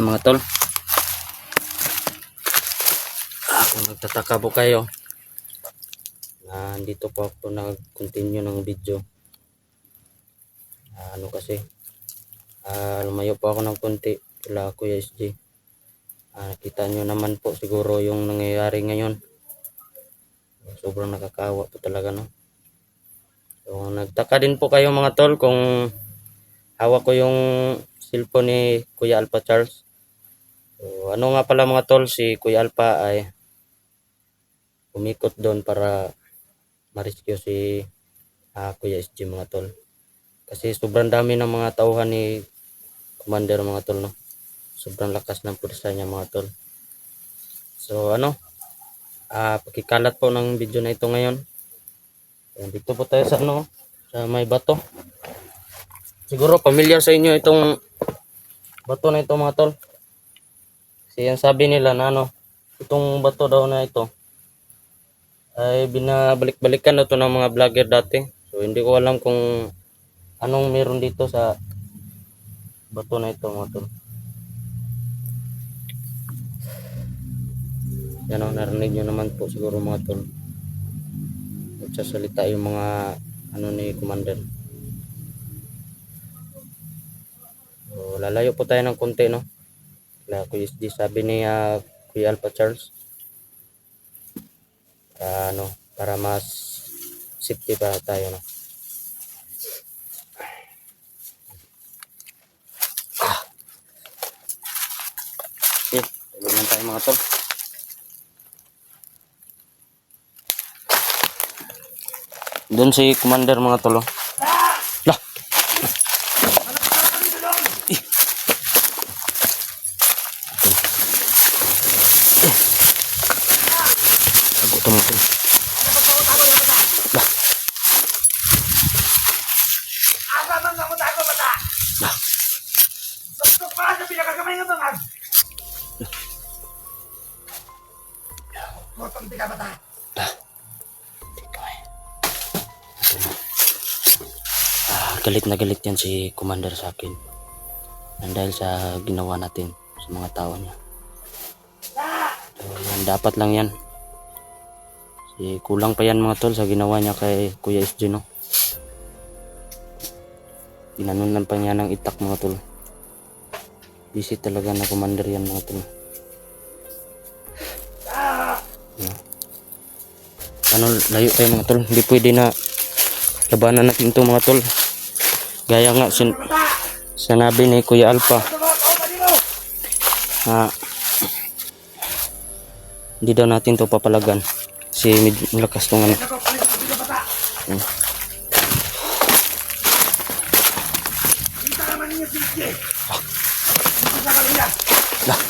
mga tol. Kung nagtataka po kayo, dito po ako nag-continue ng video. Kasi lumayo po ako ng konti kila Kuya SG. Nakita nyo naman po siguro yung nangyayari ngayon. Sobrang nakakawa po talaga, no? So nagtaka din po kayo mga tol kung hawak ko yung cellphone ni Kuya Alpha Charles. So ano nga pala mga tol, si Kuya Alpha ay umikot doon para ma-rescue si Kuya SG mga tol. Kasi sobrang dami ng mga tauhan ni Commander mga tol, no? Sobrang lakas ng pwersa niya mga tol. So pakikalat po ng video na ito ngayon. Dito po tayo sa sa may bato. Siguro familiar sa inyo itong bato na ito mga tol. Kasi yan sabi nila na itong bato daw na ito ay binabalik-balikan na ito ng mga vlogger dati. So hindi ko alam kung anong meron dito sa bato na ito mga tol. Yan narinig nyo naman po siguro mga tol. Nagsasalita yung mga ni Commander. So lalayo po tayo ng konti, no? Kuya SG, sabi ni Kuya Alpha Charles. Para mas safety para tayo, no? Okay, tuloy lang tayo mga tol. Doon si Commander mga tol. Lah. Ako to mga tol. Lah. Asa man ako tago bata? Lah. Tuktok pa sa pinakakamay ng mga. Motong tiga bata. Galit na galit yan si Commander sa akin. Dahil sa ginawa natin sa mga tao niya. So, yan, dapat lang yan. Kulang pa yan mga tol sa ginawa niya kay Kuya SG, no? Ginanon lang pa niya ng itak mga tol. Busy talaga na Commander yan mga tol. Layo tayo mga tol. Hindi pwede na labanan natin ito mga tol. Gaya nga sinabi ni Kuya Alpha, hindi daw natin to papalagan si malakas tong Lah.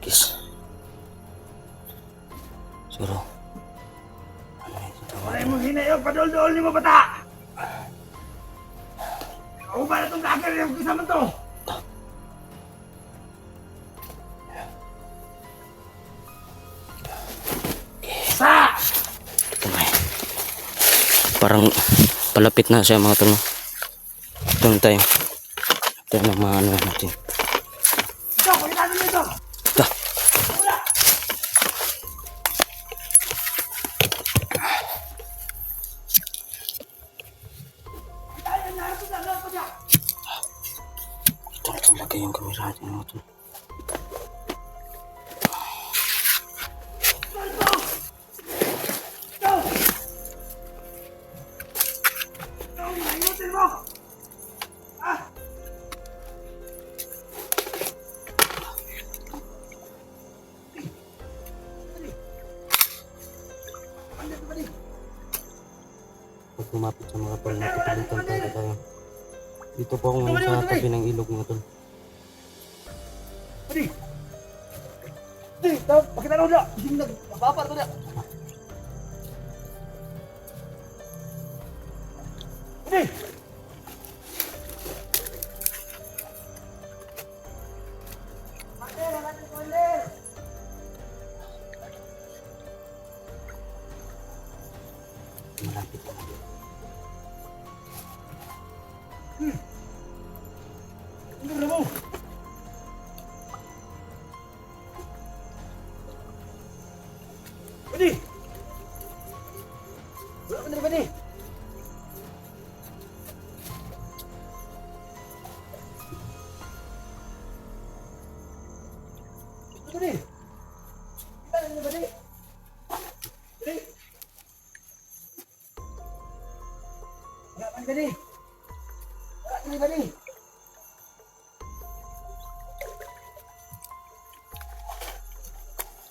Kis. Siguro. Wala mo hinayo padol-dol ni mo bata. Ako ba na itong vlogger yung kasama to? Sa! Ito may. Parang palapit na siya mga tol. Ito na tayo. Ito na mga natin. Ito, pakita nyo ito. Ito. Wala. Ito lagay yung kamera natin mga tol. Pag kumapit sa mga tol, napipilitan talaga tayo. Dito po ako ngayon sa tabi ng ilog mga tol. Adi! Adi! Pakita nyo na! Hindi nagpapapar to na! Adi! Mander! Mander! mo. Pwede. Wala ka na pwede. Pwede. Kita na pwede. Pwede. Wala ka na pwede. Wala ka na pwede.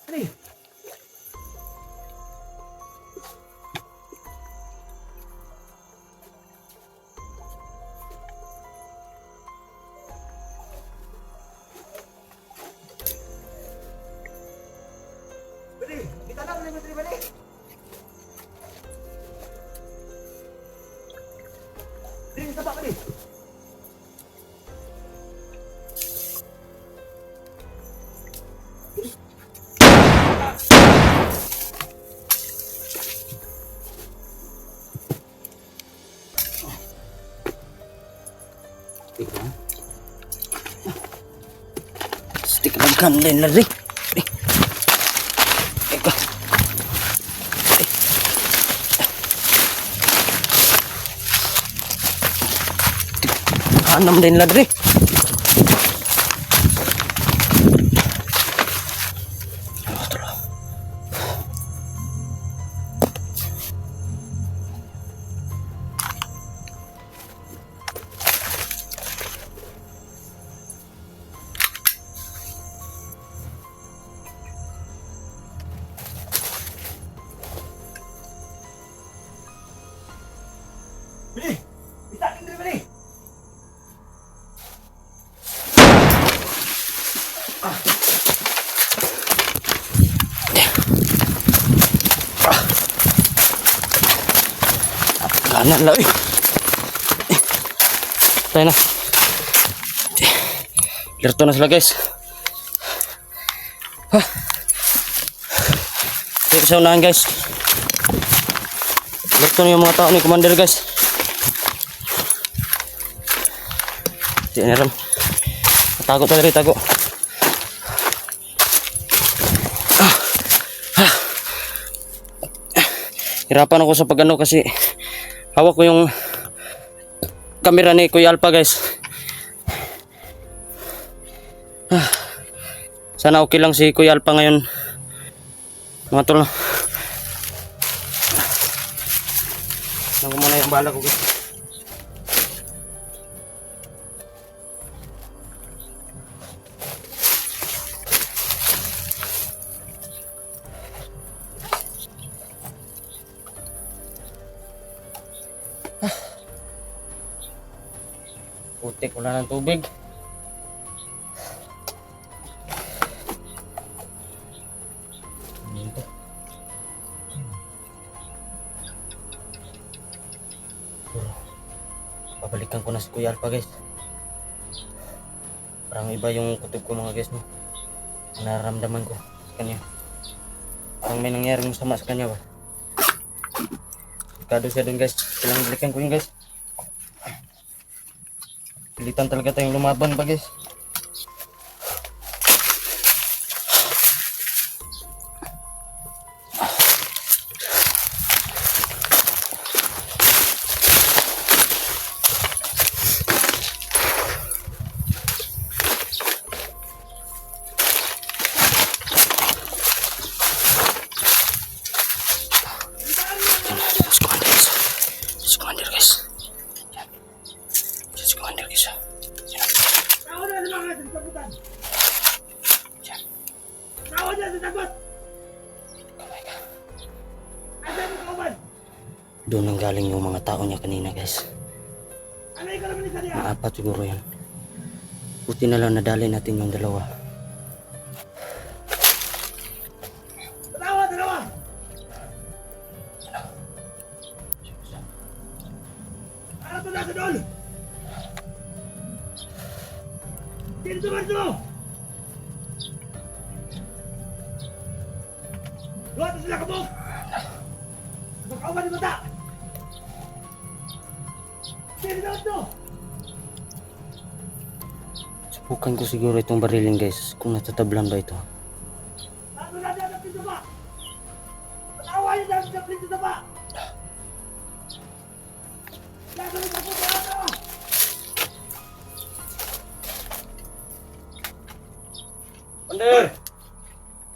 Pwede. Pwede. Kita na pwede. Pwede. Pwede. Pwede. Kita pa pwede. Stick lang kanlen lari. Eka. Hanam din lari. Pwede. Kita na pwede. Kanan lah. Tayo na. Lerto na sila guys. Tayo sa unahan guys. Lerto na yung mga tao ni Commander guys. Di na ram. Tago talaga tago. Hirapan ako sa pagano kasi hawak ko yung camera ni Kuya Alpha guys. Sana okay lang si Kuya Alpha ngayon. Mga tol. Nang muna yung bala ko guys. Putik, wala ng tubig. Pabalikan ko na si Kuya Alpha guys. Parang iba yung kutob ko mga guys, no? Nararamdaman ko sa kanya. Parang may nangyaring masama sa kanya ba. Kado siya dun guys. Kailangan balikan ko yun guys. Pilitan talaga tayong lumaban pa guys. Just commander guys. Just commander guys. Tao na sa mga sasagutan. Tao na sa sagot. Asan mo kauban? Doon nang galing yung mga tao niya kanina guys. Ano yung kalaman ni Sadia? Mga apat siguro yan. Buti na lang nadali natin yung dalawa. Dalawa, dalawa. Ano to nasa doon? Dito ba ito? Luhat na sila kabog! Magkauban ni mata! Dito ba ito? Subukan ko siguro itong barilin guys. Kung natatablan ba ito. Ano na dyan ang pinto ba? Patawa niyo dyan sa pinto ba? Lago niyo sa puto ato! Commander!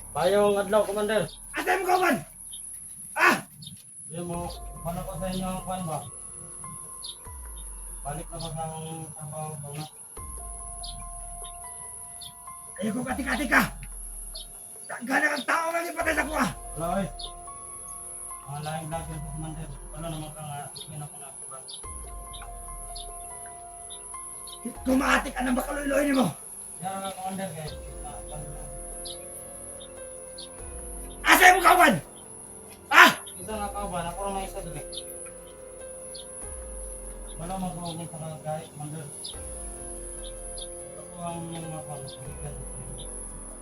Payong adlaw, Commander. Asa mo kawan? Ah! Hindi mo, paano ko sa inyo ang kwan ba? Balik na ba sa trabaho ko na? Ayaw ko kati-kati ka! Tangga na kang tao nga ipatay sa kuha! Wala oy. Mga laing vlogger po, Commander. Ano naman ka nga, tingin ako na. Kumatik ka ng bakaluloy ni mo! Yan nga, Commander, guys. Asa mo kawan? Ah! Isa nga ka ba? Nakurang na isa dali. Wala mag-uugol sa kagay, Commander. Ito ang mga pang-uligan.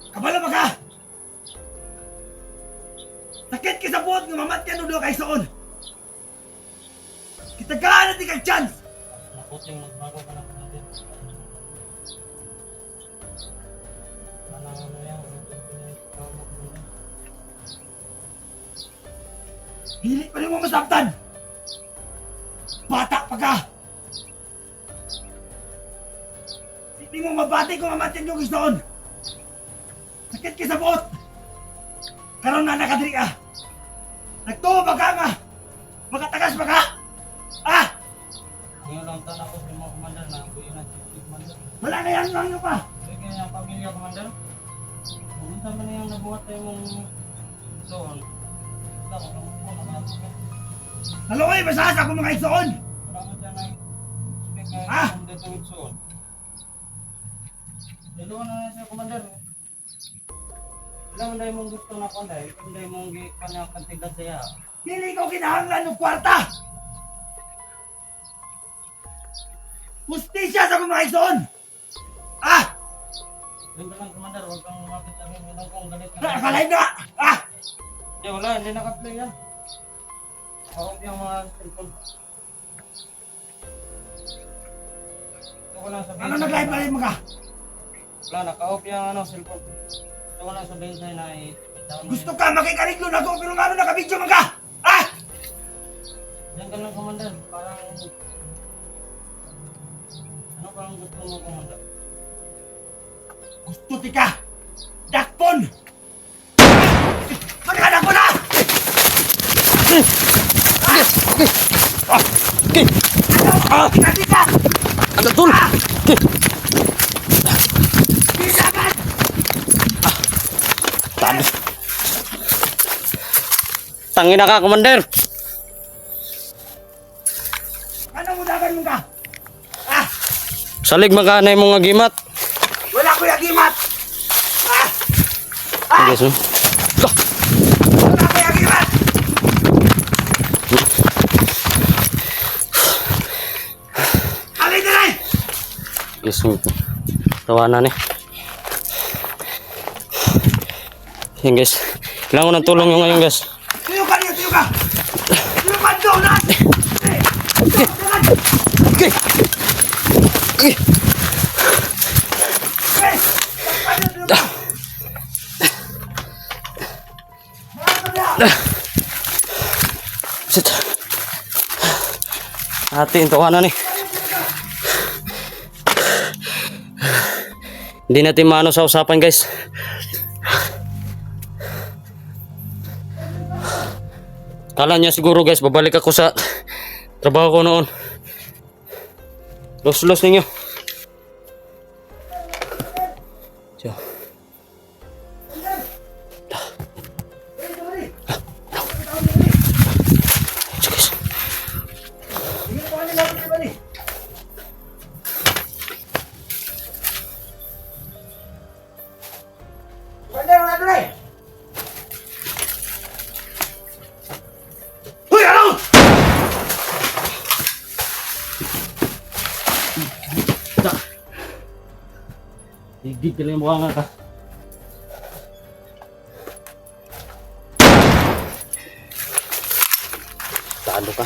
Kabalo ba ka? Sakit ka sa buot nga mamat ka nudo kay soon! Kitagaan natin kag chance! Naputing magbago ka na, Commander. Ano yan? Hili pa rin mo masabtan! Bata pa ka! Hindi mo mabati kung mamatin yung gustoon! Sakit ka sa buot! Karoon na nakadiri ka! Nagtuwa ba ka nga? Makatagas ba ka? Ah! Ngayon lang tanong ko sa mga Commander na buhay na si Commander. Wala na yan lang pa! Sige kaya ang pamilya, Commander. Pumunta mo na yung nabuhat tayo mong doon. Wala ko kung ano na ito. Naloy, masasa ako mga isoon! Wala mo dyan ay speak na Ah! yung dito with soon. Dalawa na siya, Commander. Ilang dahil mong gusto na konday, ilang dahil mong kantigas siya. Hindi ko kinahanglan ng kwarta! Justisya sa mga isoon! Ah! Doon ka lang, Commander, huwag kang lumapit sa akin. Ilang kong galit ka. Nakalay na! Ah! Hindi, wala, hindi naka-play yan. Huwag yung mga cellphone. Ito ko lang sabihin. Ano nag-live na rin mga? Wala, naka-off yung cellphone. Ito ko lang sabihin sa'yo na i-down mo Gusto ka makikariglo na ako pero nga ano nakabidyo mga? Ah! Yan ka lang, Commander. Parang... Ano parang gusto mo, Commander? Gusto tika! Dakpon! Magkana ko na! Tika! Ano, Tol? Bisagan! Tabi. Tangina ka, Commander. Ano mo dagan mo ka? Ah! Salig magkanay mo nga gimat. Wala ko yagimat! Ah! Okay, so. Wala ko yagimat! Alay na rin! Yes, tawanan eh. Yan guys. Kailangan ko ng tulong nyo ngayon guys. Tuyo ka niyo, tuyo ka! Tuyo ka doon na! Okay. Sit. Atin tawanan eh. Hindi natin maano sa usapan guys. Kala niya siguro guys, babalik ako sa trabaho ko noon. Los ninyo. So. Guys. Hoy, ano? Digdig ka lang yung mukha nga ka. Tado ka.